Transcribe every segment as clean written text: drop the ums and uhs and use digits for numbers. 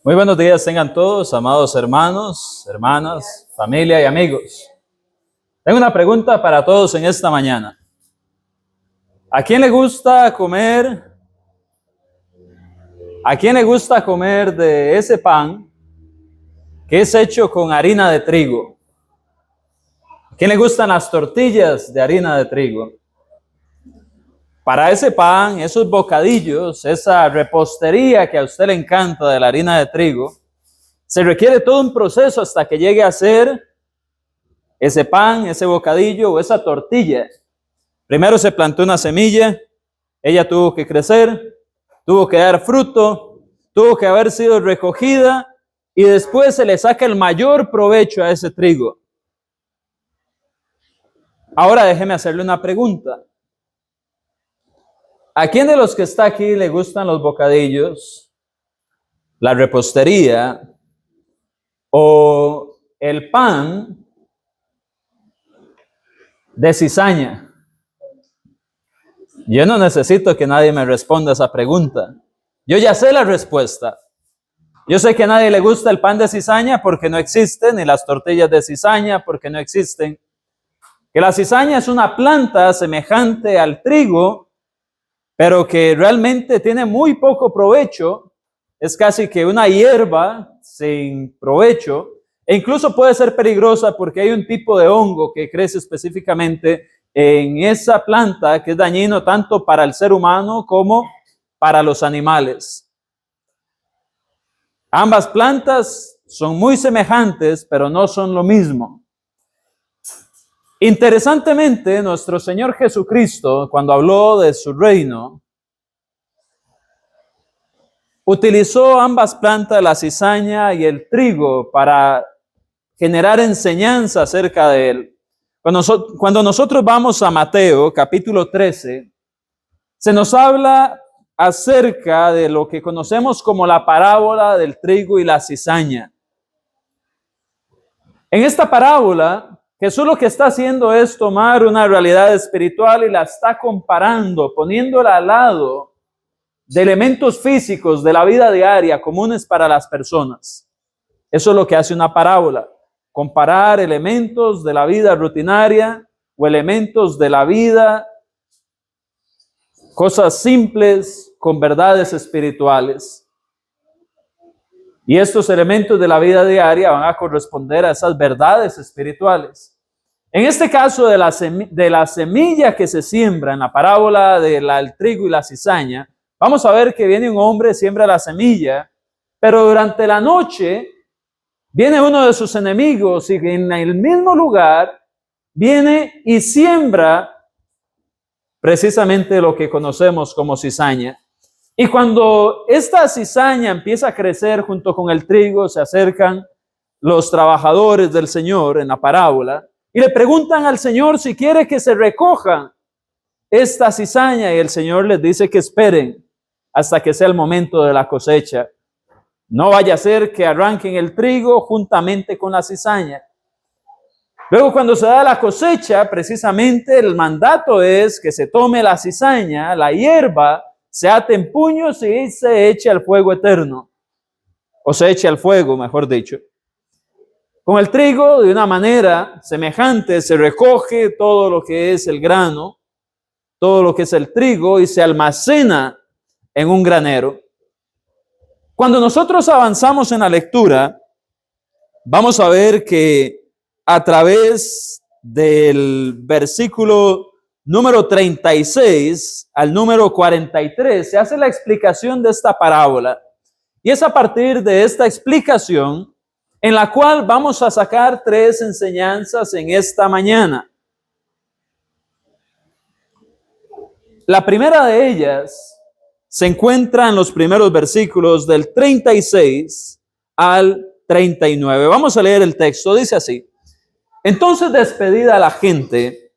Muy buenos días tengan todos, amados hermanos, hermanas, familia y amigos. Tengo una pregunta para todos en esta mañana. ¿A quién le gusta comer? ¿A quién le gusta comer de ese pan que es hecho con harina de trigo? ¿A quién le gustan las tortillas de harina de trigo? Para ese pan, esos bocadillos, esa repostería que a usted le encanta de la harina de trigo, se requiere todo un proceso hasta que llegue a ser ese pan, ese bocadillo o esa tortilla. Primero se plantó una semilla, ella tuvo que crecer, tuvo que dar fruto, tuvo que haber sido recogida y después se le saca el mayor provecho a ese trigo. Ahora déjeme hacerle una pregunta. ¿A quién de los que está aquí le gustan los bocadillos, la repostería o el pan de cizaña? Yo no necesito que nadie me responda esa pregunta. Yo ya sé la respuesta. Yo sé que a nadie le gusta el pan de cizaña porque no existe, ni las tortillas de cizaña porque no existen. Que la cizaña es una planta semejante al trigo, pero que realmente tiene muy poco provecho, es casi que una hierba sin provecho, e incluso puede ser peligrosa porque hay un tipo de hongo que crece específicamente en esa planta que es dañino tanto para el ser humano como para los animales. Ambas plantas son muy semejantes, pero no son lo mismo. Interesantemente, nuestro Señor Jesucristo, cuando habló de su reino, utilizó ambas plantas, la cizaña y el trigo, para generar enseñanza acerca de él. Cuando nosotros vamos a Mateo, capítulo 13, se nos habla acerca de lo que conocemos como la parábola del trigo y la cizaña. En esta parábola, Jesús lo que está haciendo es tomar una realidad espiritual y la está comparando, poniéndola al lado de elementos físicos de la vida diaria comunes para las personas. Eso es lo que hace una parábola, comparar elementos de la vida rutinaria o elementos de la vida, cosas simples con verdades espirituales. Y estos elementos de la vida diaria van a corresponder a esas verdades espirituales. En este caso de la semilla que se siembra en la parábola del trigo y la cizaña, vamos a ver que viene un hombre, siembra la semilla, pero durante la noche viene uno de sus enemigos y en el mismo lugar viene y siembra precisamente lo que conocemos como cizaña. Y cuando esta cizaña empieza a crecer junto con el trigo, se acercan los trabajadores del Señor en la parábola y le preguntan al Señor si quiere que se recoja esta cizaña, y el Señor les dice que esperen hasta que sea el momento de la cosecha. No vaya a ser que arranquen el trigo juntamente con la cizaña. Luego, cuando se da la cosecha, precisamente el mandato es que se tome la cizaña, la hierba, se ate en puños y se eche al fuego eterno. O se eche al fuego, mejor dicho. Con el trigo, de una manera semejante, se recoge todo lo que es el grano, todo lo que es el trigo, y se almacena en un granero. Cuando nosotros avanzamos en la lectura, vamos a ver que a través del versículo número 36 al número 43 se hace la explicación de esta parábola. Y es a partir de esta explicación en la cual vamos a sacar 3 enseñanzas en esta mañana. La primera de ellas se encuentra en los primeros versículos del 36 al 39. Vamos a leer el texto, dice así: Entonces, despedida la gente,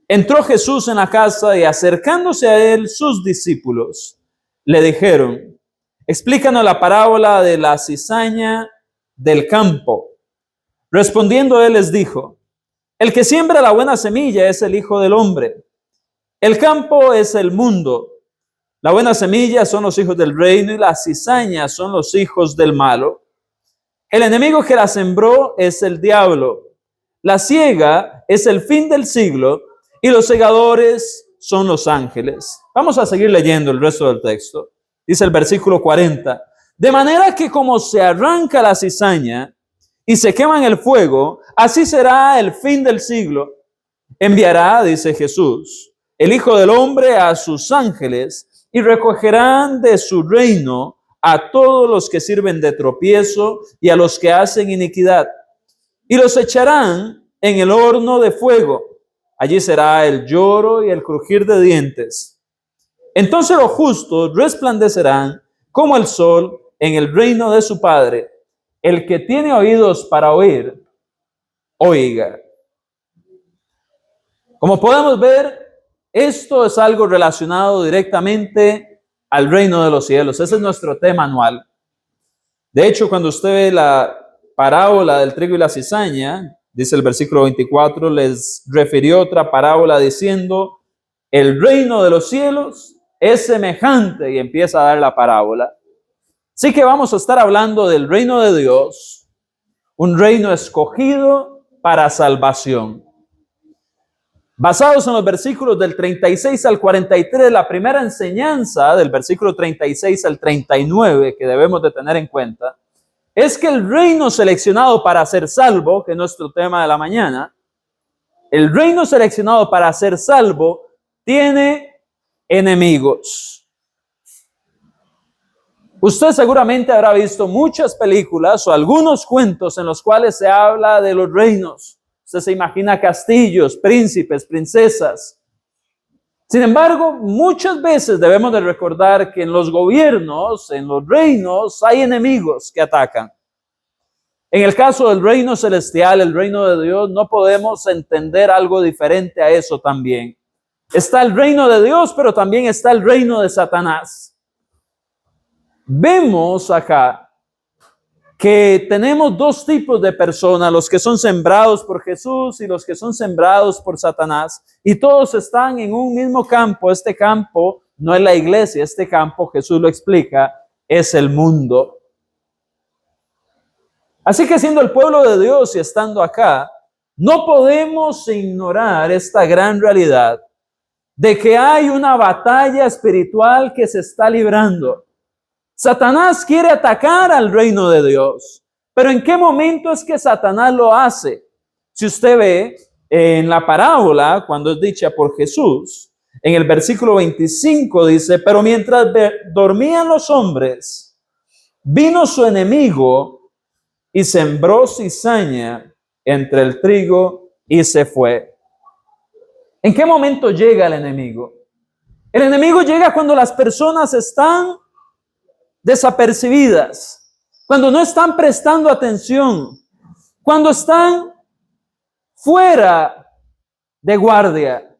entró Jesús en la casa y acercándose a él sus discípulos le dijeron: explícanos la parábola de la cizaña del campo. Respondiendo él les dijo: El que siembra la buena semilla es el Hijo del Hombre. El campo es el mundo. La buena semilla son los hijos del reino y las cizañas son los hijos del malo. El enemigo que la sembró es el diablo. La siega es el fin del siglo y los segadores son los ángeles. Vamos a seguir leyendo el resto del texto. Dice el versículo 40. De manera que como se arranca la cizaña y se quema en el fuego, así será el fin del siglo. Enviará, dice Jesús, el Hijo del Hombre a sus ángeles y recogerán de su reino a todos los que sirven de tropiezo y a los que hacen iniquidad, y los echarán en el horno de fuego. Allí será el lloro y el crujir de dientes. Entonces los justos resplandecerán como el sol en el reino de su Padre. El que tiene oídos para oír, oiga. Como podemos ver, esto es algo relacionado directamente al reino de los cielos. Ese es nuestro tema anual. De hecho, cuando usted ve la parábola del trigo y la cizaña, dice el versículo 24, les refirió otra parábola diciendo, el reino de los cielos es semejante, y empieza a dar la parábola. Así que vamos a estar hablando del reino de Dios, un reino escogido para salvación. Basados en los versículos del 36 al 43, la primera enseñanza del versículo 36 al 39 que debemos de tener en cuenta es que el reino seleccionado para ser salvo, que es nuestro tema de la mañana, el reino seleccionado para ser salvo tiene enemigos. Usted seguramente habrá visto muchas películas o algunos cuentos en los cuales se habla de los reinos. Usted se imagina castillos, príncipes, princesas. Sin embargo, muchas veces debemos de recordar que en los gobiernos, en los reinos, hay enemigos que atacan. En el caso del reino celestial, el reino de Dios, no podemos entender algo diferente a eso también. Está el reino de Dios, pero también está el reino de Satanás. Vemos acá que tenemos dos tipos de personas, los que son sembrados por Jesús y los que son sembrados por Satanás, y todos están en un mismo campo. Este campo no es la iglesia, este campo, Jesús lo explica, es el mundo. Así que siendo el pueblo de Dios y estando acá, no podemos ignorar esta gran realidad de que hay una batalla espiritual que se está librando. Satanás quiere atacar al reino de Dios, pero ¿en qué momento es que Satanás lo hace? Si usted ve en la parábola, cuando es dicha por Jesús, en el versículo 25 dice, pero mientras dormían los hombres, vino su enemigo y sembró cizaña entre el trigo y se fue. ¿En qué momento llega el enemigo? El enemigo llega cuando las personas están desapercibidas, cuando no están prestando atención, cuando están fuera de guardia.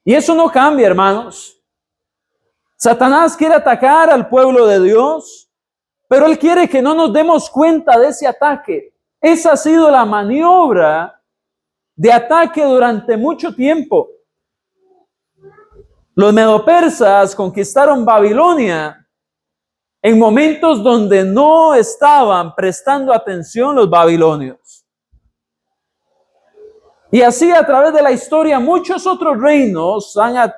Y eso no cambia, hermanos. Satanás quiere atacar al pueblo de Dios, pero él quiere que no nos demos cuenta de ese ataque. Esa ha sido la maniobra de ataque durante mucho tiempo. Los medopersas conquistaron Babilonia en momentos donde no estaban prestando atención los babilonios. Y así a través de la historia muchos otros reinos han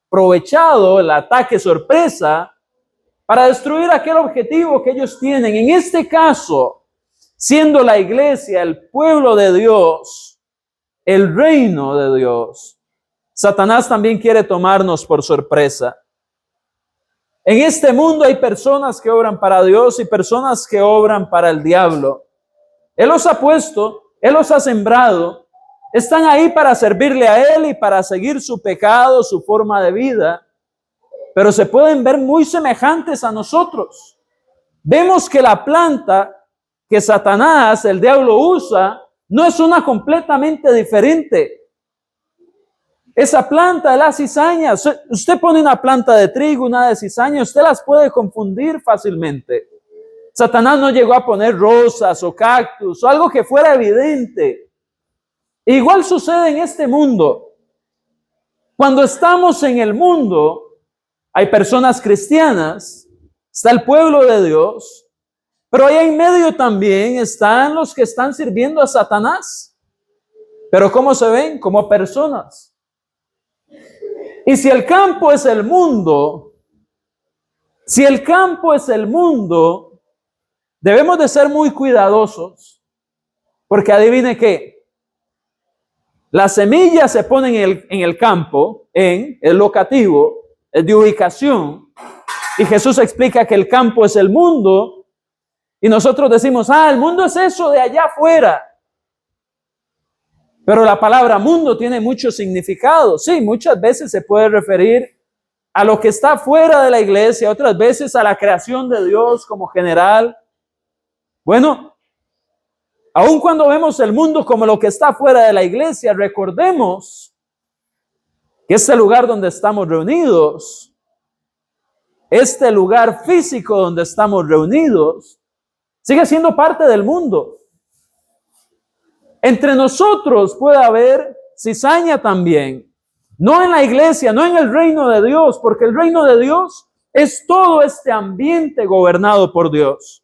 aprovechado el ataque sorpresa para destruir aquel objetivo que ellos tienen. En este caso, siendo la iglesia, el pueblo de Dios, el reino de Dios, Satanás también quiere tomarnos por sorpresa. En este mundo hay personas que obran para Dios y personas que obran para el diablo. Él los ha puesto, Él los ha sembrado, están ahí para servirle a Él y para seguir su pecado, su forma de vida, pero se pueden ver muy semejantes a nosotros. Vemos que la planta que Satanás, el diablo, usa, no es una completamente diferente. Esa planta de la cizaña, usted pone una planta de trigo, una de cizaña, usted las puede confundir fácilmente. Satanás no llegó a poner rosas o cactus o algo que fuera evidente. Igual sucede en este mundo. Cuando estamos en el mundo, hay personas cristianas, está el pueblo de Dios, pero ahí en medio también están los que están sirviendo a Satanás. Pero ¿cómo se ven? Como personas. Y si el campo es el mundo, debemos de ser muy cuidadosos, porque adivine qué, las semillas se ponen en el campo, es locativo, es de ubicación, y Jesús explica que el campo es el mundo, y nosotros decimos, el mundo es eso de allá afuera. Pero la palabra mundo tiene mucho significado. Sí, muchas veces se puede referir a lo que está fuera de la iglesia, otras veces a la creación de Dios como general. Bueno, aun cuando vemos el mundo como lo que está fuera de la iglesia, recordemos que este lugar donde estamos reunidos, este lugar físico donde estamos reunidos, sigue siendo parte del mundo. Entre nosotros puede haber cizaña también. No en la iglesia, no en el reino de Dios, porque el reino de Dios es todo este ambiente gobernado por Dios,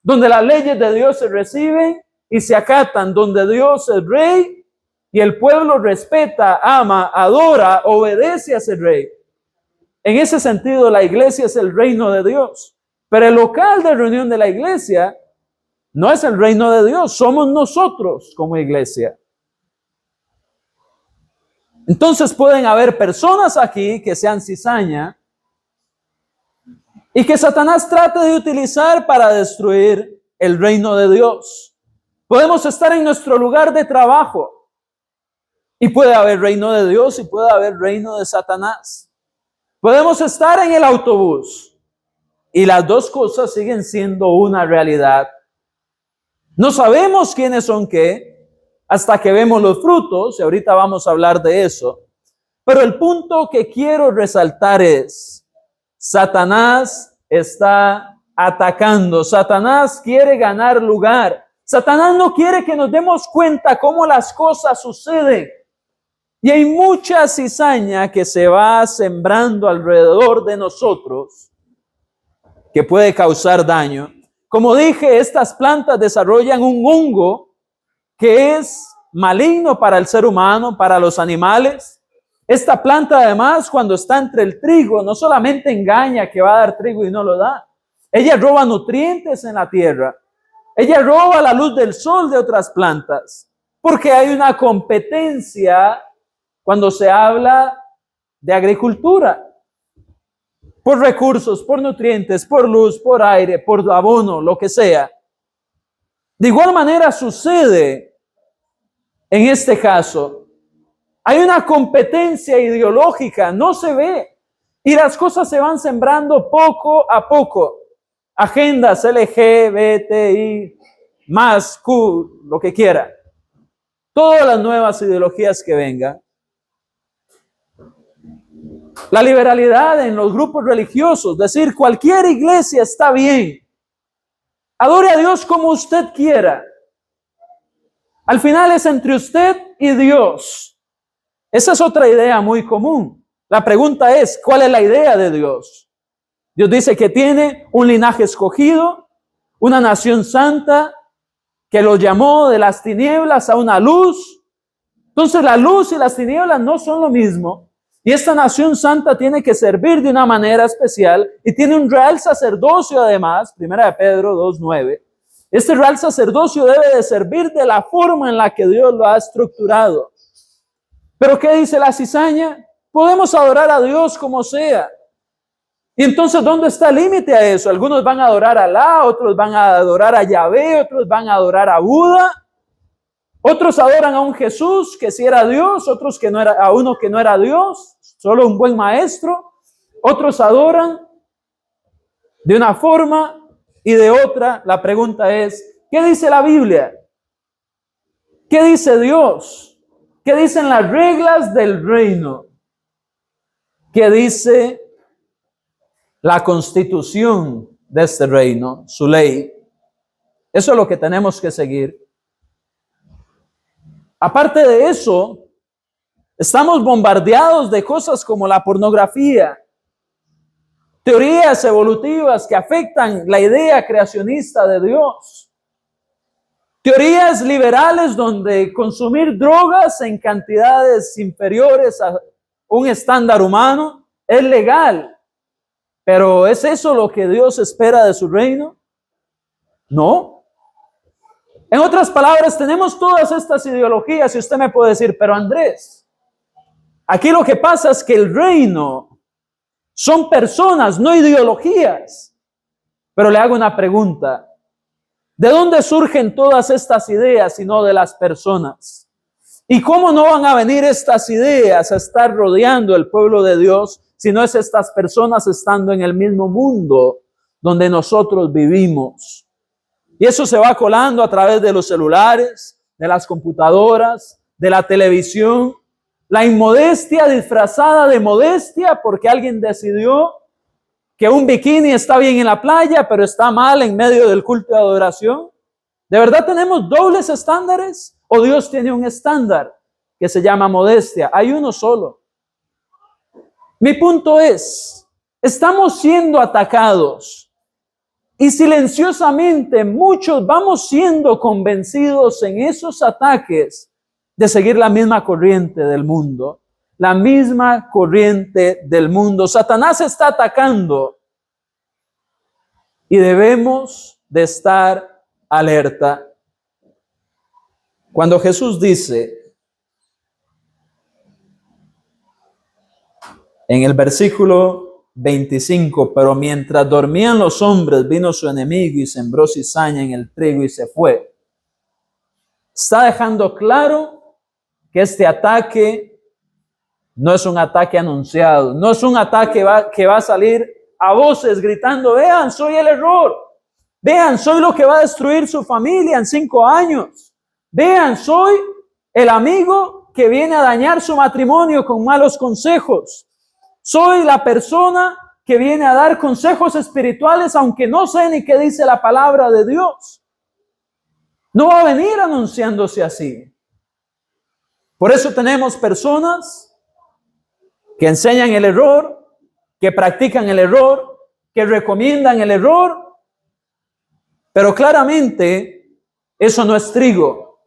donde las leyes de Dios se reciben y se acatan, donde Dios es rey y el pueblo respeta, ama, adora, obedece a ese rey. En ese sentido, la iglesia es el reino de Dios, pero el local de reunión de la iglesia no es el reino de Dios, somos nosotros como iglesia. Entonces pueden haber personas aquí que sean cizaña y que Satanás trate de utilizar para destruir el reino de Dios. Podemos estar en nuestro lugar de trabajo y puede haber reino de Dios y puede haber reino de Satanás. Podemos estar en el autobús y las dos cosas siguen siendo una realidad. No sabemos quiénes son qué hasta que vemos los frutos, y ahorita vamos a hablar de eso. Pero el punto que quiero resaltar es, Satanás está atacando, Satanás quiere ganar lugar, Satanás no quiere que nos demos cuenta cómo las cosas suceden. Y hay mucha cizaña que se va sembrando alrededor de nosotros que puede causar daño. Como dije, estas plantas desarrollan un hongo que es maligno para el ser humano, para los animales. Esta planta además, cuando está entre el trigo, no solamente engaña que va a dar trigo y no lo da. Ella roba nutrientes en la tierra. Ella roba la luz del sol de otras plantas. Porque hay una competencia cuando se habla de agricultura. Por recursos, por nutrientes, por luz, por aire, por abono, lo que sea. De igual manera sucede en este caso. Hay una competencia ideológica, no se ve. Y las cosas se van sembrando poco a poco. Agendas LGBTI, más Q, lo que quiera. Todas las nuevas ideologías que vengan. La liberalidad en los grupos religiosos, decir cualquier iglesia está bien. Adore a Dios como usted quiera. Al final es entre usted y Dios. Esa es otra idea muy común. La pregunta es, ¿cuál es la idea de Dios? Dios dice que tiene un linaje escogido, una nación santa, que lo llamó de las tinieblas a una luz. Entonces la luz y las tinieblas no son lo mismo. Y esta nación santa tiene que servir de una manera especial y tiene un real sacerdocio además, 1 Pedro 2:9. Este real sacerdocio debe de servir de la forma en la que Dios lo ha estructurado. ¿Pero qué dice la cizaña? Podemos adorar a Dios como sea. Y entonces, ¿dónde está el límite a eso? Algunos van a adorar a Alá, otros van a adorar a Yahvé, otros van a adorar a Buda. Otros adoran a un Jesús que sí era Dios, otros que no era, a uno que no era Dios, solo un buen maestro. Otros adoran de una forma y de otra. La pregunta es, ¿qué dice la Biblia? ¿Qué dice Dios? ¿Qué dicen las reglas del reino? ¿Qué dice la constitución de este reino, su ley? Eso es lo que tenemos que seguir. Aparte de eso, estamos bombardeados de cosas como la pornografía, teorías evolutivas que afectan la idea creacionista de Dios, teorías liberales donde consumir drogas en cantidades inferiores a un estándar humano es legal. Pero ¿es eso lo que Dios espera de su reino? No. En otras palabras, tenemos todas estas ideologías y usted me puede decir, pero Andrés, aquí lo que pasa es que el reino son personas, no ideologías. Pero le hago una pregunta. ¿De dónde surgen todas estas ideas si no de las personas? ¿Y cómo no van a venir estas ideas a estar rodeando el pueblo de Dios si no es estas personas estando en el mismo mundo donde nosotros vivimos? Y eso se va colando a través de los celulares, de las computadoras, de la televisión. La inmodestia disfrazada de modestia porque alguien decidió que un bikini está bien en la playa, pero está mal en medio del culto de adoración. ¿De verdad tenemos dobles estándares? ¿O Dios tiene un estándar que se llama modestia? Hay uno solo. Mi punto es, estamos siendo atacados y silenciosamente muchos vamos siendo convencidos en esos ataques de seguir la misma corriente del mundo. La misma corriente del mundo. Satanás está atacando y debemos de estar alerta. Cuando Jesús dice en el versículo 25, pero mientras dormían los hombres, vino su enemigo y sembró cizaña en el trigo y se fue. Está dejando claro que este ataque no es un ataque anunciado, no es un ataque que va a salir a voces gritando, vean, soy el error, vean, soy lo que va a destruir su familia en 5 años, vean, soy el amigo que viene a dañar su matrimonio con malos consejos, soy la persona que viene a dar consejos espirituales aunque no sé ni qué dice la palabra de Dios. No va a venir anunciándose así. Por eso tenemos personas que enseñan el error, que practican el error, que recomiendan el error, pero claramente eso no es trigo.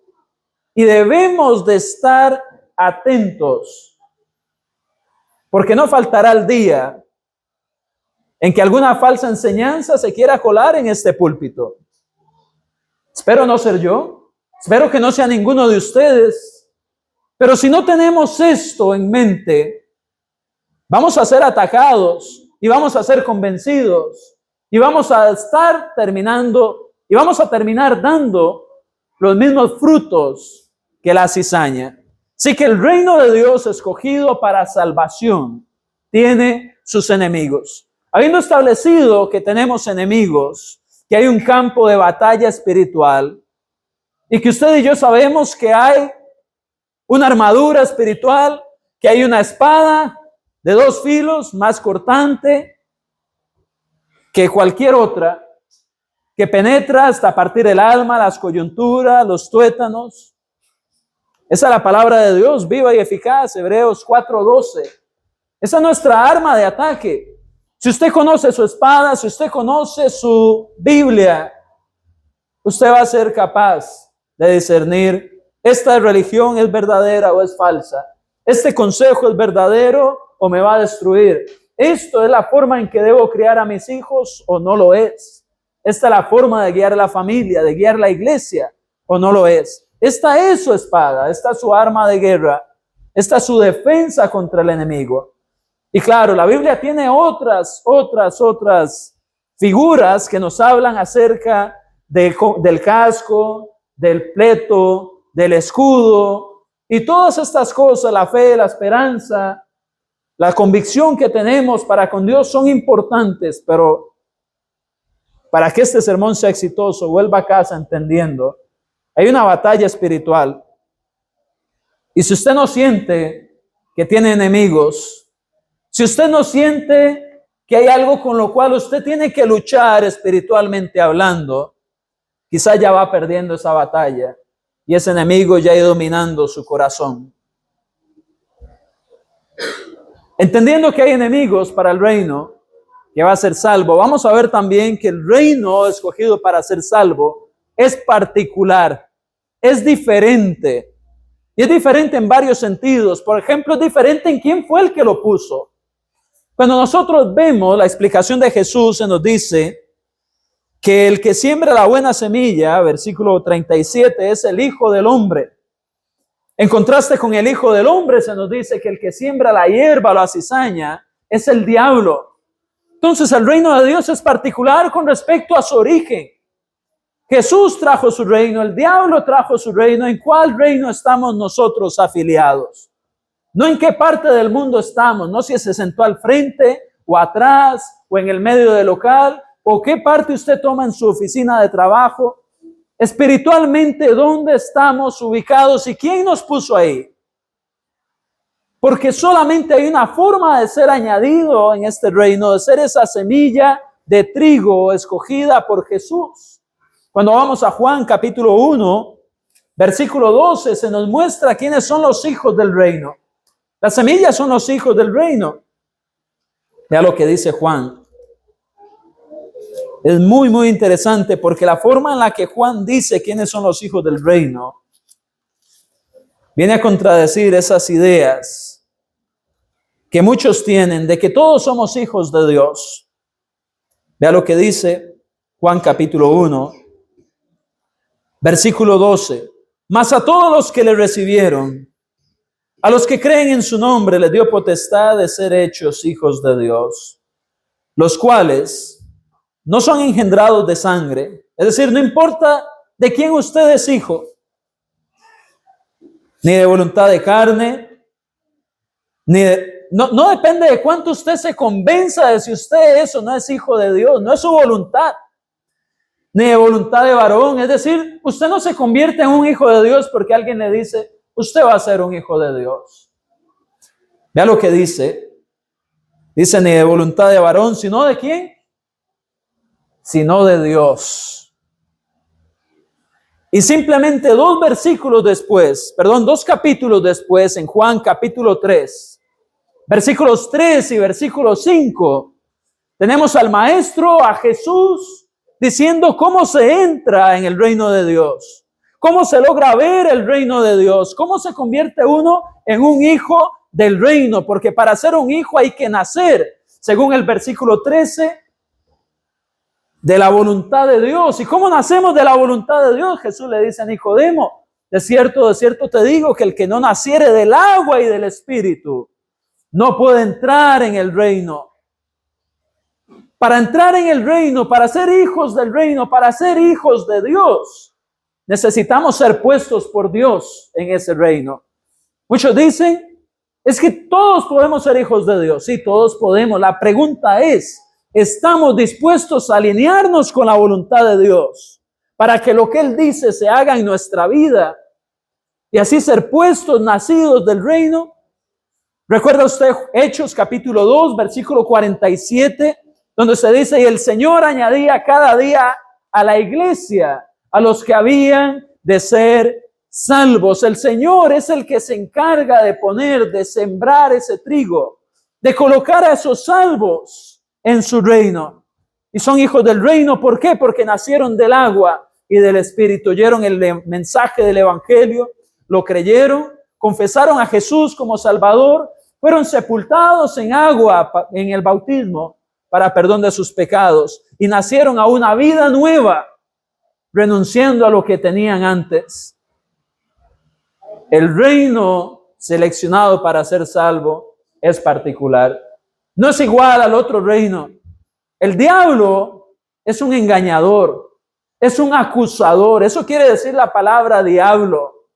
Y debemos de estar atentos, porque no faltará el día en que alguna falsa enseñanza se quiera colar en este púlpito. Espero no ser yo, espero que no sea ninguno de ustedes, pero si no tenemos esto en mente, vamos a ser atacados y vamos a ser convencidos y vamos a estar terminando y vamos a terminar dando los mismos frutos que la cizaña. Así que el reino de Dios escogido para salvación tiene sus enemigos. Habiendo establecido que tenemos enemigos, que hay un campo de batalla espiritual y que usted y yo sabemos que hay una armadura espiritual, que hay una espada de 2 filos, más cortante que cualquier otra, que penetra hasta partir el alma, las coyunturas, los tuétanos. Esa es la palabra de Dios, viva y eficaz, Hebreos 4:12. Esa es nuestra arma de ataque. Si usted conoce su espada, si usted conoce su Biblia, usted va a ser capaz de discernir, esta religión es verdadera o es falsa. Este consejo es verdadero o me va a destruir. Esto es la forma en que debo criar a mis hijos o no lo es. Esta es la forma de guiar a la familia, de guiar la iglesia o no lo es. Esta es su espada, esta es su arma de guerra, esta es su defensa contra el enemigo. Y claro, la Biblia tiene otras figuras que nos hablan acerca del casco, del pleto, del escudo y todas estas cosas, la fe, la esperanza, la convicción que tenemos para con Dios son importantes, pero para que este sermón sea exitoso, vuelva a casa entendiendo, hay una batalla espiritual. Y si usted no siente que tiene enemigos, si usted no siente que hay algo con lo cual usted tiene que luchar espiritualmente hablando, quizás ya va perdiendo esa batalla. y ese enemigo ya ha ido dominando su corazón. Entendiendo que hay enemigos para el reino que va a ser salvo, vamos a ver también que el reino escogido para ser salvo es particular, es diferente. Y es diferente en varios sentidos. Por ejemplo, es diferente en quién fue el que lo puso. Cuando nosotros vemos la explicación de Jesús, se nos dice que el que siembra la buena semilla, versículo 37, es el Hijo del Hombre. En contraste con el Hijo del Hombre, se nos dice que el que siembra la hierba o la cizaña es el diablo. Entonces, el reino de Dios es particular con respecto a su origen. Jesús trajo su reino, el diablo trajo su reino. ¿En cuál reino estamos nosotros afiliados? No en qué parte del mundo estamos, no si se sentó al frente o atrás o en el medio del local, o qué parte usted toma en su oficina de trabajo. Espiritualmente, ¿dónde estamos ubicados y quién nos puso ahí? Porque solamente hay una forma de ser añadido en este reino, de ser esa semilla de trigo escogida por Jesús. Cuando vamos a Juan capítulo 1, versículo 12, se nos muestra quiénes son los hijos del reino. Las semillas son los hijos del reino. Vea lo que dice Juan. Es muy, muy interesante porque la forma en la que Juan dice quiénes son los hijos del reino viene a contradecir esas ideas que muchos tienen de que todos somos hijos de Dios. Vea lo que dice Juan capítulo 1, versículo 12. Mas a todos los que le recibieron, a los que creen en su nombre, les dio potestad de ser hechos hijos de Dios, los cuales no son engendrados de sangre. Es decir, no importa de quién usted es hijo, ni de voluntad de carne, no depende de cuánto usted se convenza de si usted es o no es hijo de Dios, no es su voluntad, ni de voluntad de varón. Es decir, usted no se convierte en un hijo de Dios porque alguien le dice, usted va a ser un hijo de Dios. Vea lo que dice. Dice, ni de voluntad de varón, sino de quién, sino de Dios. Y simplemente dos capítulos después, en Juan capítulo 3, versículos 3 y versículo 5, tenemos al Maestro, a Jesús, diciendo cómo se entra en el reino de Dios, cómo se logra ver el reino de Dios, cómo se convierte uno en un hijo del reino, porque para ser un hijo hay que nacer, según el versículo 13, de la voluntad de Dios. ¿Y cómo nacemos de la voluntad de Dios? Jesús le dice a Nicodemo, de cierto te digo que el que no naciere del agua y del espíritu no puede entrar en el reino. Para entrar en el reino, para ser hijos del reino, para ser hijos de Dios, necesitamos ser puestos por Dios en ese reino. Muchos dicen, es que todos podemos ser hijos de Dios. Sí, todos podemos. La pregunta es, ¿estamos dispuestos a alinearnos con la voluntad de Dios para que lo que Él dice se haga en nuestra vida y así ser puestos, nacidos del reino? ¿Recuerda usted Hechos capítulo 2, versículo 47, donde se dice, y el Señor añadía cada día a la iglesia a los que habían de ser salvos? El Señor es el que se encarga de poner, de sembrar ese trigo, de colocar a esos salvos en su reino. Y son hijos del reino, ¿por qué? Porque nacieron del agua y del espíritu, oyeron el mensaje del evangelio, lo creyeron, confesaron a Jesús como Salvador, fueron sepultados en agua en el bautismo para perdón de sus pecados y nacieron a una vida nueva, renunciando a lo que tenían antes. El reino seleccionado para ser salvo es particular. No es igual al otro reino. El diablo es un engañador, es un acusador. Eso quiere decir la palabra diablo.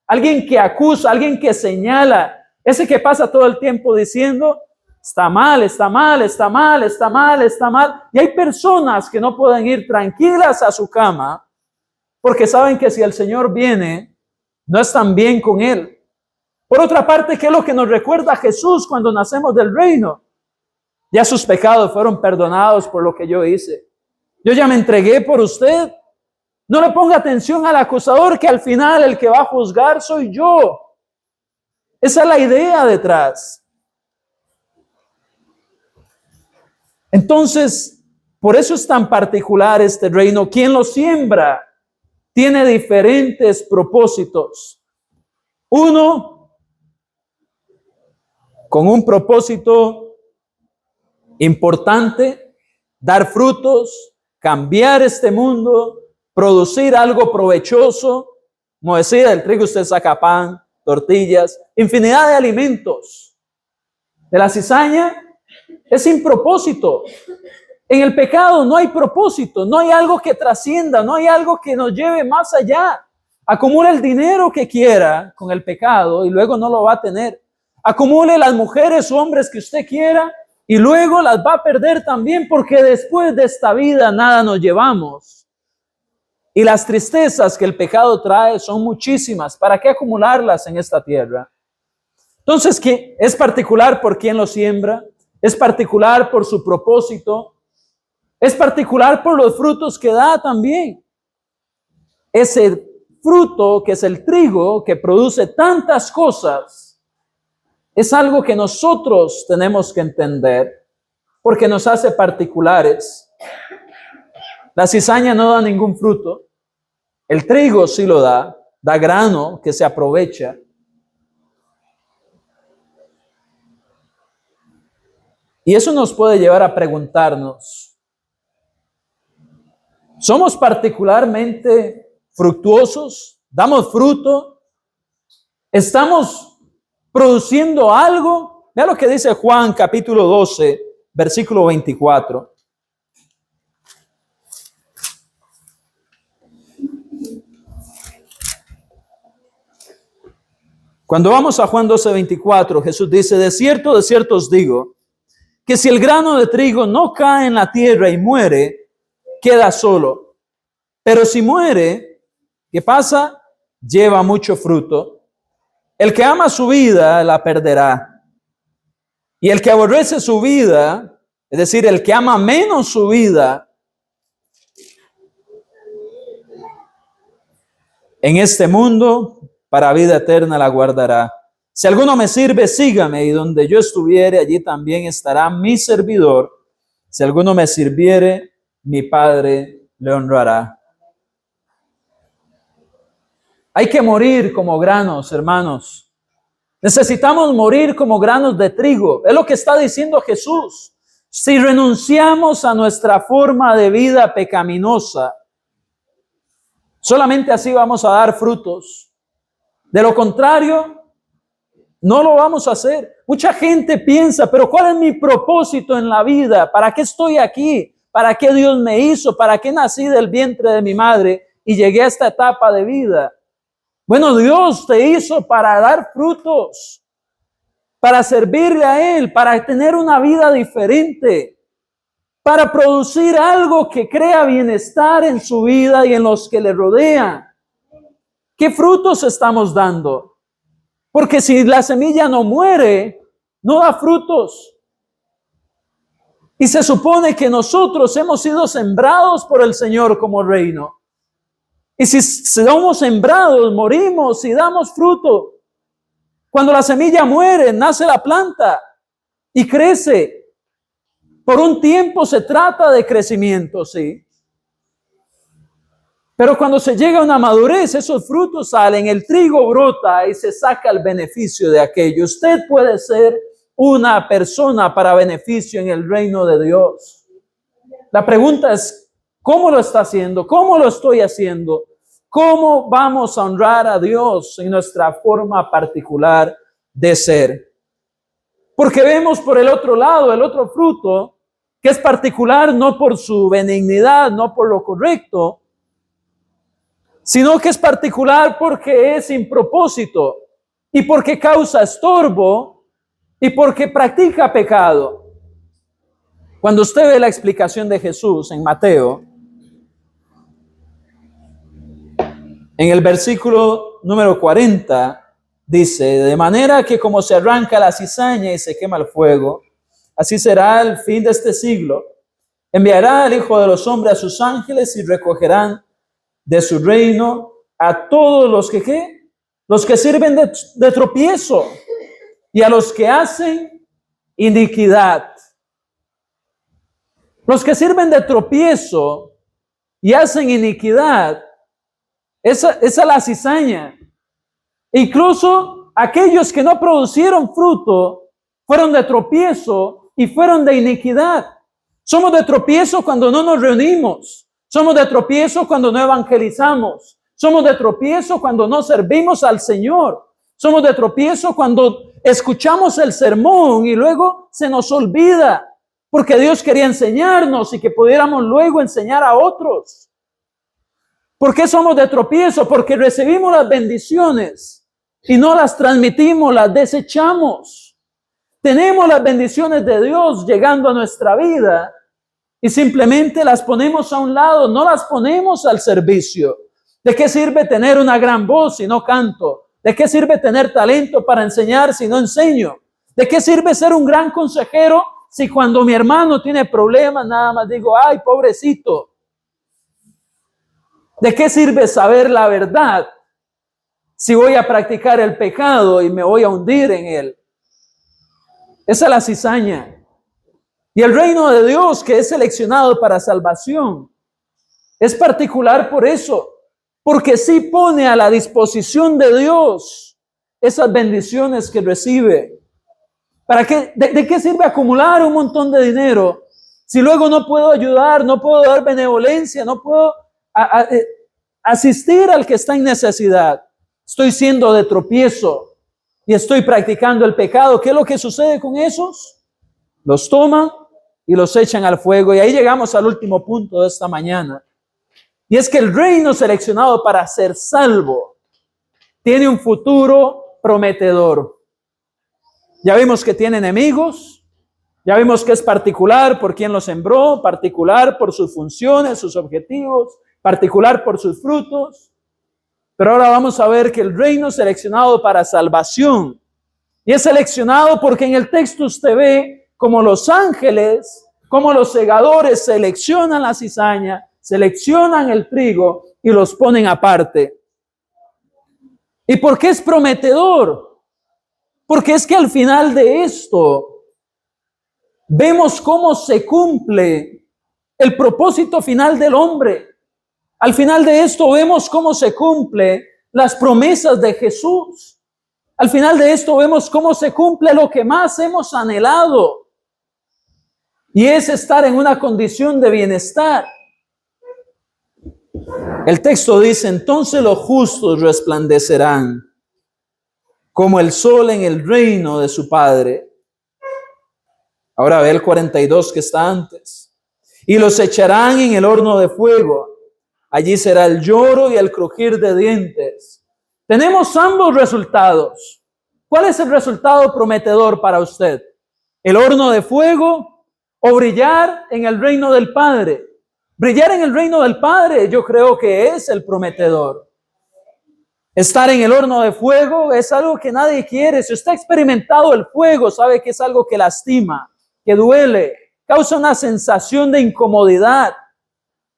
Alguien que acusa, alguien que señala. Ese que pasa todo el tiempo diciendo, está mal, está mal, está mal, está mal, está mal. Y hay personas que no pueden ir tranquilas a su cama porque saben que si el Señor viene, no están bien con Él. Por otra parte, ¿qué es lo que nos recuerda Jesús cuando nacemos del reino? Ya sus pecados fueron perdonados por lo que yo hice. Yo ya me entregué por usted. No le ponga atención al acusador, que al final el que va a juzgar soy yo. Esa es la idea detrás. Entonces, por eso es tan particular este reino. Quien lo siembra tiene diferentes propósitos. Uno, con un propósito importante, dar frutos, cambiar este mundo, producir algo provechoso. Como decía, del trigo usted saca pan, tortillas, infinidad de alimentos. De la cizaña es sin propósito. En el pecado no hay propósito, no hay algo que trascienda, no hay algo que nos lleve más allá. Acumule el dinero que quiera con el pecado y luego no lo va a tener. Acumule las mujeres o hombres que usted quiera y luego las va a perder también, porque después de esta vida nada nos llevamos. Y las tristezas que el pecado trae son muchísimas. ¿Para qué acumularlas en esta tierra? Entonces, ¿qué? Es particular por quién lo siembra, es particular por su propósito, es particular por los frutos que da también. Ese fruto que es el trigo, que produce tantas cosas, es algo que nosotros tenemos que entender, porque nos hace particulares. La cizaña no da ningún fruto. El trigo sí lo da grano que se aprovecha. Y eso nos puede llevar a preguntarnos, ¿somos particularmente fructuosos? ¿Damos fruto? ¿Estamos produciendo algo? Vea lo que dice Juan capítulo 12, versículo 24. Cuando vamos a Juan 12, 24, Jesús dice, de cierto os digo, que si el grano de trigo no cae en la tierra y muere, queda solo. Pero si muere, ¿qué pasa? Lleva mucho fruto. El que ama su vida, la perderá. Y el que aborrece su vida, es decir, el que ama menos su vida, en este mundo, para vida eterna la guardará. Si alguno me sirve, sígame, y donde yo estuviere, allí también estará mi servidor. Si alguno me sirviere, mi Padre le honrará. Hay que morir como granos, hermanos. Necesitamos morir como granos de trigo. Es lo que está diciendo Jesús. Si renunciamos a nuestra forma de vida pecaminosa, solamente así vamos a dar frutos. De lo contrario, no lo vamos a hacer. Mucha gente piensa, pero ¿cuál es mi propósito en la vida? ¿Para qué estoy aquí? ¿Para qué Dios me hizo? ¿Para qué nací del vientre de mi madre y llegué a esta etapa de vida? Bueno, Dios te hizo para dar frutos, para servirle a Él, para tener una vida diferente, para producir algo que crea bienestar en su vida y en los que le rodean. ¿Qué frutos estamos dando? Porque si la semilla no muere, no da frutos. Y se supone que nosotros hemos sido sembrados por el Señor como reino. Y si somos sembrados, morimos y damos fruto. Cuando la semilla muere, nace la planta y crece. Por un tiempo se trata de crecimiento, sí. Pero cuando se llega a una madurez, esos frutos salen, el trigo brota y se saca el beneficio de aquello. Usted puede ser una persona para beneficio en el reino de Dios. La pregunta es, ¿cómo lo está haciendo? ¿Cómo lo estoy haciendo? ¿Cómo vamos a honrar a Dios en nuestra forma particular de ser? Porque vemos por el otro lado, el otro fruto, que es particular no por su benignidad, no por lo correcto, sino que es particular porque es sin propósito y porque causa estorbo y porque practica pecado. Cuando usted ve la explicación de Jesús en Mateo, en el versículo número 40, dice, de manera que como se arranca la cizaña y se quema el fuego, así será el fin de este siglo. Enviará al Hijo de los Hombres a sus ángeles y recogerán de su reino a todos los que, ¿qué? Los que sirven de tropiezo y a los que hacen iniquidad. Los que sirven de tropiezo y hacen iniquidad, esa es la cizaña. Incluso aquellos que no producieron fruto fueron de tropiezo y fueron de iniquidad. Somos de tropiezo cuando no nos reunimos. Somos de tropiezo cuando no evangelizamos. Somos de tropiezo cuando no servimos al Señor. Somos de tropiezo cuando escuchamos el sermón y luego se nos olvida, porque Dios quería enseñarnos y que pudiéramos luego enseñar a otros. ¿Por qué somos de tropiezo? Porque recibimos las bendiciones y no las transmitimos, las desechamos. Tenemos las bendiciones de Dios llegando a nuestra vida y simplemente las ponemos a un lado, no las ponemos al servicio. ¿De qué sirve tener una gran voz si no canto? ¿De qué sirve tener talento para enseñar si no enseño? ¿De qué sirve ser un gran consejero si cuando mi hermano tiene problemas nada más digo, ay, pobrecito? ¿De qué sirve saber la verdad si voy a practicar el pecado y me voy a hundir en él? Esa es la cizaña. Y el reino de Dios, que es seleccionado para salvación, es particular por eso, porque sí pone a la disposición de Dios esas bendiciones que recibe. ¿Para qué? ¿De qué sirve acumular un montón de dinero si luego no puedo ayudar, no puedo dar benevolencia, no puedo asistir al que está en necesidad? Estoy siendo de tropiezo y estoy practicando el pecado. ¿Qué es lo que sucede con esos? Los toman y los echan al fuego. Y ahí llegamos al último punto de esta mañana. Y es que el reino seleccionado para ser salvo tiene un futuro prometedor. Ya vimos que tiene enemigos, ya vimos que es particular por quien lo sembró, particular por sus funciones, sus objetivos, particular por sus frutos. Pero ahora vamos a ver que el reino seleccionado para salvación, y es seleccionado porque en el texto usted ve como los ángeles, como los segadores seleccionan la cizaña, seleccionan el trigo y los ponen aparte. ¿Y por qué es prometedor? Porque es que al final de esto vemos cómo se cumple el propósito final del hombre. Al final de esto vemos cómo se cumple las promesas de Jesús. Al final de esto vemos cómo se cumple lo que más hemos anhelado. Y es estar en una condición de bienestar. El texto dice, entonces los justos resplandecerán como el sol en el reino de su Padre. Ahora ve el 42 que está antes. Y los echarán en el horno de fuego. Allí será el lloro y el crujir de dientes. Tenemos ambos resultados. ¿Cuál es el resultado prometedor para usted? ¿El horno de fuego o brillar en el reino del Padre? Brillar en el reino del Padre yo creo que es el prometedor. Estar en el horno de fuego es algo que nadie quiere. Si usted ha experimentado el fuego, sabe que es algo que lastima, que duele, causa una sensación de incomodidad.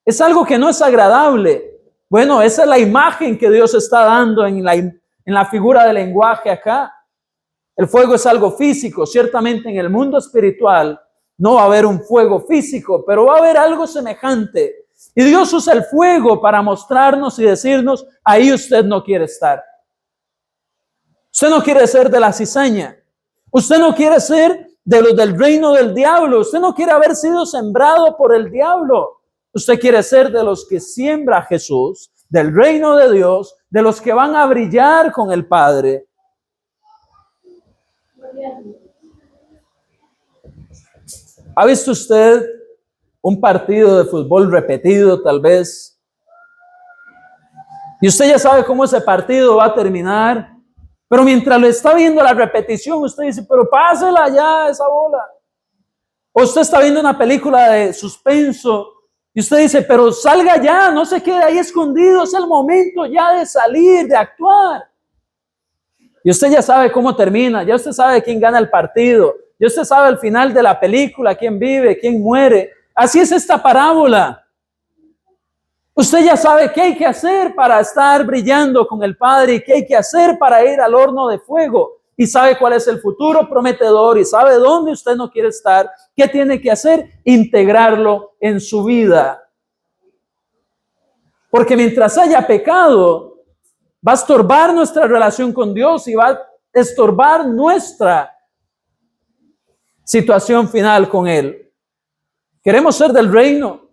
Es algo que no es agradable. Bueno, esa es la imagen que Dios está dando en la figura del lenguaje acá. El fuego es algo físico. Ciertamente en el mundo espiritual no va a haber un fuego físico, pero va a haber algo semejante. Y Dios usa el fuego para mostrarnos y decirnos, ahí usted no quiere estar. Usted no quiere ser de la cizaña. Usted no quiere ser de los del reino del diablo. Usted no quiere haber sido sembrado por el diablo. Usted quiere ser de los que siembra Jesús, del reino de Dios, de los que van a brillar con el Padre. ¿Ha visto usted un partido de fútbol repetido tal vez? Y usted ya sabe cómo ese partido va a terminar. Pero mientras lo está viendo la repetición, usted dice, pero pásela ya esa bola. O usted está viendo una película de suspenso y usted dice, pero salga ya, no se quede ahí escondido, es el momento ya de salir, de actuar. Y usted ya sabe cómo termina, ya usted sabe quién gana el partido, ya usted sabe al final de la película, quién vive, quién muere. Así es esta parábola. Usted ya sabe qué hay que hacer para estar brillando con el Padre y qué hay que hacer para ir al horno de fuego. Y sabe cuál es el futuro prometedor y sabe dónde usted no quiere estar. ¿Qué tiene que hacer? Integrarlo en su vida. Porque mientras haya pecado, va a estorbar nuestra relación con Dios y va a estorbar nuestra situación final con Él. Queremos ser del reino.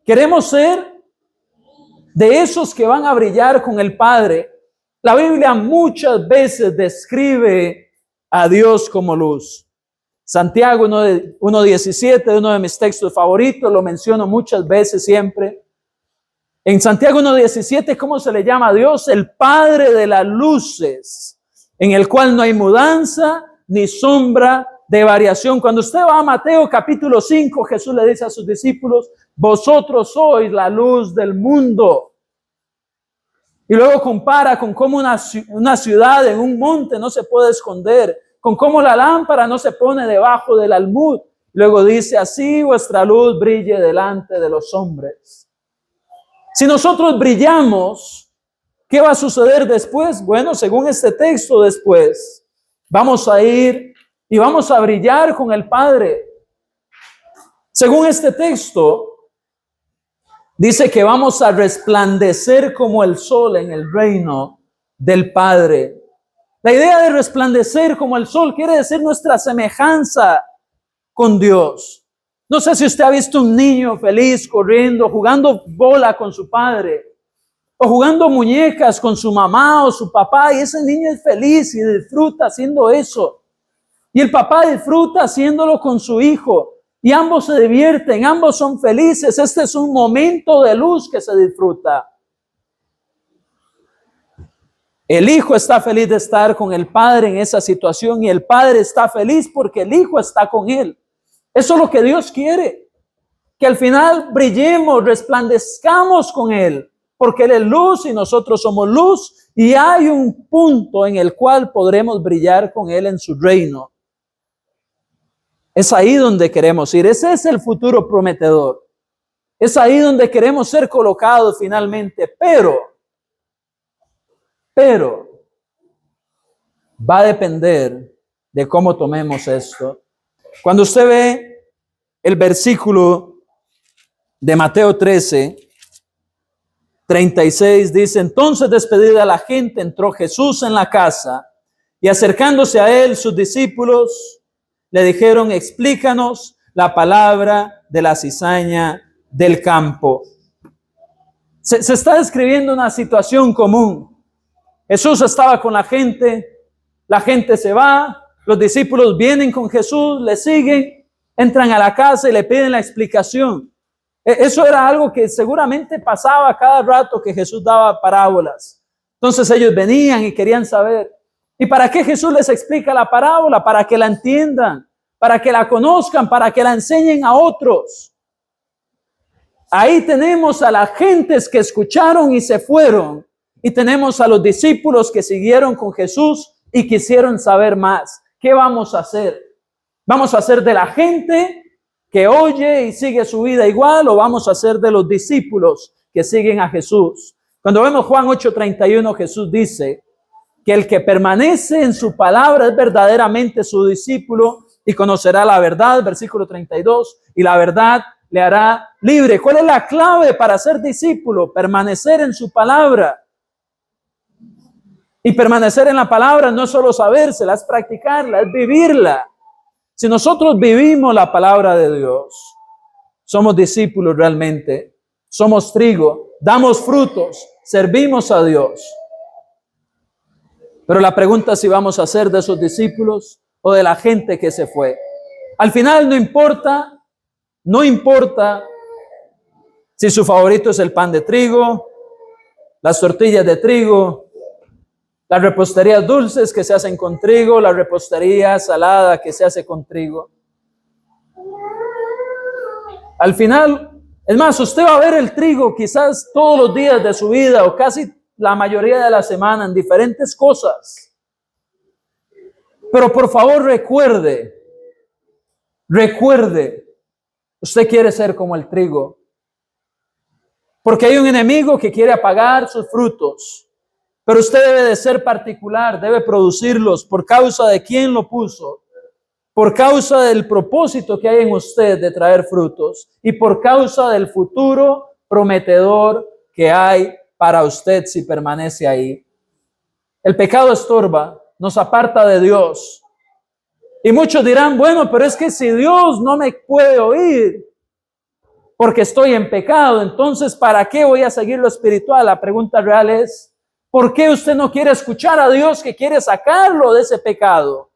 Queremos ser de esos que van a brillar con el Padre. La Biblia muchas veces describe a Dios como luz. Santiago 1:17, uno de mis textos favoritos, lo menciono muchas veces siempre. En Santiago 1:17, ¿cómo se le llama a Dios? El Padre de las luces, en el cual no hay mudanza ni sombra de variación. Cuando usted va a Mateo capítulo 5, Jesús le dice a sus discípulos, vosotros sois la luz del mundo. Y luego compara con cómo una ciudad en un monte no se puede esconder, con cómo la lámpara no se pone debajo del almud. Luego dice, así vuestra luz brille delante de los hombres. Si nosotros brillamos, ¿qué va a suceder después? Bueno, según este texto después, vamos a ir y vamos a brillar con el Padre. Según este texto, dice que vamos a resplandecer como el sol en el reino del Padre. La idea de resplandecer como el sol quiere decir nuestra semejanza con Dios. No sé si usted ha visto un niño feliz corriendo, jugando bola con su padre, o jugando muñecas con su mamá o su papá, y ese niño es feliz y disfruta haciendo eso. Y el papá disfruta haciéndolo con su hijo. Y ambos se divierten, ambos son felices. Este es un momento de luz que se disfruta. El hijo está feliz de estar con el padre en esa situación y el padre está feliz porque el hijo está con él. Eso es lo que Dios quiere. Que al final brillemos, resplandezcamos con Él. Porque Él es luz y nosotros somos luz. Y hay un punto en el cual podremos brillar con Él en su reino. Es ahí donde queremos ir. Ese es el futuro prometedor. Es ahí donde queremos ser colocados finalmente. Pero va a depender de cómo tomemos esto. Cuando usted ve el versículo de Mateo 13:36, dice, entonces despedida la gente, entró Jesús en la casa y acercándose a él, sus discípulos le dijeron, explícanos la palabra de la cizaña del campo. Se está describiendo una situación común. Jesús estaba con la gente se va, los discípulos vienen con Jesús, le siguen, entran a la casa y le piden la explicación. Eso era algo que seguramente pasaba cada rato que Jesús daba parábolas. Entonces ellos venían y querían saber. ¿Y para qué Jesús les explica la parábola? Para que la entiendan, para que la conozcan, para que la enseñen a otros. Ahí tenemos a las gentes que escucharon y se fueron. Y tenemos a los discípulos que siguieron con Jesús y quisieron saber más. ¿Qué vamos a hacer? ¿Vamos a hacer de la gente que oye y sigue su vida igual o vamos a hacer de los discípulos que siguen a Jesús? Cuando vemos Juan 8:31, Jesús dice que el que permanece en su palabra es verdaderamente su discípulo y conocerá la verdad, versículo 32, y la verdad le hará libre. ¿Cuál es la clave para ser discípulo? Permanecer en su palabra. Y permanecer en la palabra no es solo sabérsela, es practicarla, es vivirla. Si nosotros vivimos la palabra de Dios, somos discípulos realmente, somos trigo, damos frutos, servimos a Dios. Pero la pregunta es si vamos a ser de esos discípulos o de la gente que se fue. Al final no importa si su favorito es el pan de trigo, las tortillas de trigo, las reposterías dulces que se hacen con trigo, la repostería salada que se hace con trigo. Al final, es más, usted va a ver el trigo quizás todos los días de su vida o casi la mayoría de la semana en diferentes cosas. Pero por favor recuerde, usted quiere ser como el trigo. Porque hay un enemigo que quiere apagar sus frutos. Pero usted debe de ser particular, debe producirlos por causa de quien lo puso, por causa del propósito que hay en usted de traer frutos y por causa del futuro prometedor que hay para usted si permanece ahí. El pecado estorba, nos aparta de Dios. Y muchos dirán, bueno, pero es que si Dios no me puede oír porque estoy en pecado, entonces ¿para qué voy a seguir lo espiritual? La pregunta real es, ¿por qué usted no quiere escuchar a Dios que quiere sacarlo de ese pecado?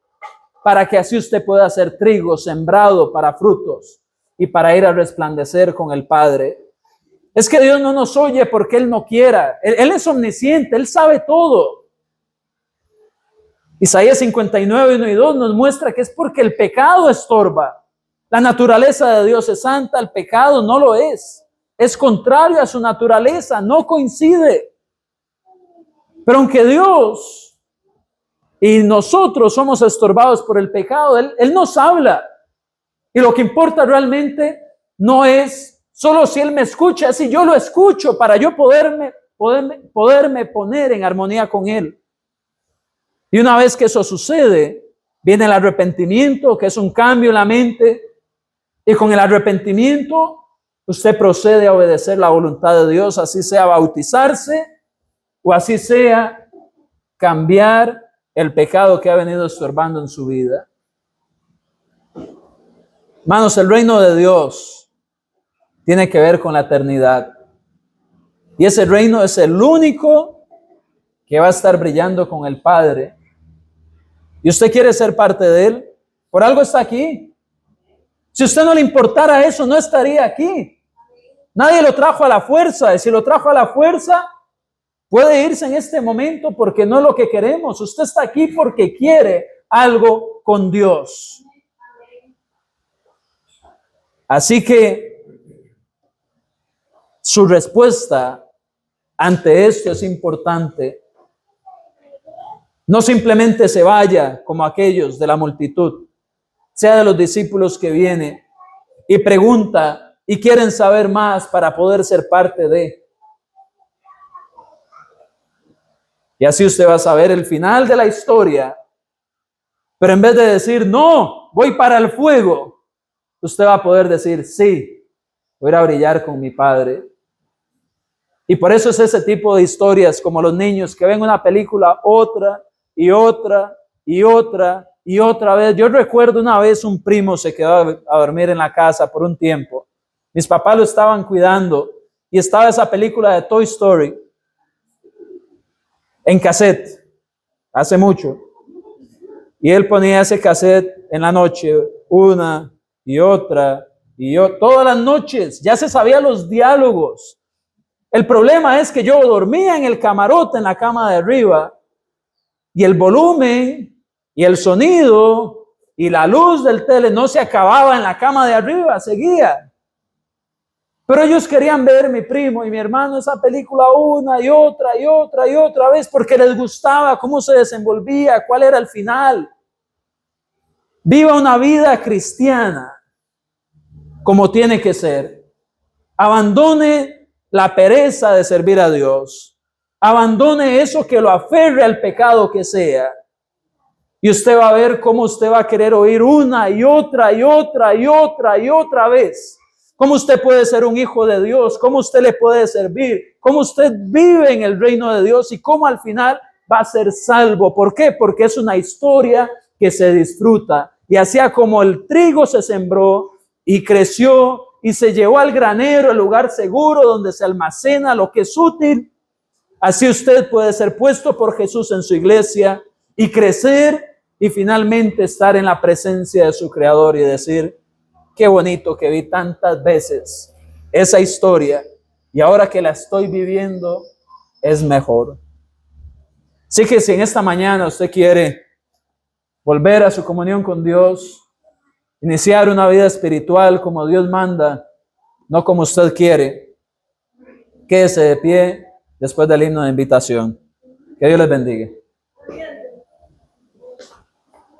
Para que así usted pueda ser trigo sembrado para frutos y para ir a resplandecer con el Padre. Es que Dios no nos oye porque Él no quiera. Él es omnisciente, Él sabe todo. Isaías 59, 1 y 2 nos muestra que es porque el pecado estorba. La naturaleza de Dios es santa, el pecado no lo es. Es contrario a su naturaleza, no coincide. Pero aunque Dios y nosotros somos estorbados por el pecado, Él nos habla. Y lo que importa realmente no es solo si Él me escucha, es si yo lo escucho para yo poderme poner en armonía con Él. Y una vez que eso sucede, viene el arrepentimiento, que es un cambio en la mente. Y con el arrepentimiento, usted procede a obedecer la voluntad de Dios, así sea bautizarse o así sea cambiar el pecado que ha venido estorbando en su vida. Hermanos, el reino de Dios tiene que ver con la eternidad. Y ese reino es el único que va a estar brillando con el Padre. Y usted quiere ser parte de Él, por algo está aquí. Si a usted no le importara eso, no estaría aquí. Nadie lo trajo a la fuerza. Y si lo trajo a la fuerza, puede irse en este momento porque no es lo que queremos. Usted está aquí porque quiere algo con Dios. Así que su respuesta ante esto es importante. No simplemente se vaya como aquellos de la multitud, sea de los discípulos que viene y pregunta y quieren saber más para poder ser parte de. Y así usted va a saber el final de la historia. Pero en vez de decir, no, voy para el fuego, usted va a poder decir, sí, voy a ir a brillar con mi Padre. Y por eso es ese tipo de historias como los niños que ven una película otra y otra y otra y otra vez. Yo recuerdo una vez un primo se quedó a dormir en la casa por un tiempo. Mis papás lo estaban cuidando y estaba esa película de Toy Story en cassette, hace mucho. Y él ponía ese cassette en la noche, una y otra y otra, todas las noches, ya se sabía los diálogos. El problema es que yo dormía en el camarote, en la cama de arriba, y el volumen y el sonido y la luz del tele no se acababa en la cama de arriba, seguía. Pero ellos querían ver, mi primo y mi hermano, esa película una y otra y otra y otra vez porque les gustaba cómo se desenvolvía, cuál era el final. Viva una vida cristiana como tiene que ser. Abandone la pereza de servir a Dios. Abandone eso que lo aferre al pecado que sea. Y usted va a ver cómo usted va a querer oír una y otra y otra y otra y otra vez. Cómo usted puede ser un hijo de Dios, cómo usted le puede servir, cómo usted vive en el reino de Dios y cómo al final va a ser salvo. ¿Por qué? Porque es una historia que se disfruta. Y así como el trigo se sembró y creció y se llevó al granero, el lugar seguro donde se almacena lo que es útil, así usted puede ser puesto por Jesús en su iglesia y crecer y finalmente estar en la presencia de su Creador y decir, qué bonito que vi tantas veces esa historia y ahora que la estoy viviendo es mejor. Así que si en esta mañana usted quiere volver a su comunión con Dios, iniciar una vida espiritual como Dios manda, no como usted quiere, quédese de pie después del himno de invitación. Que Dios les bendiga.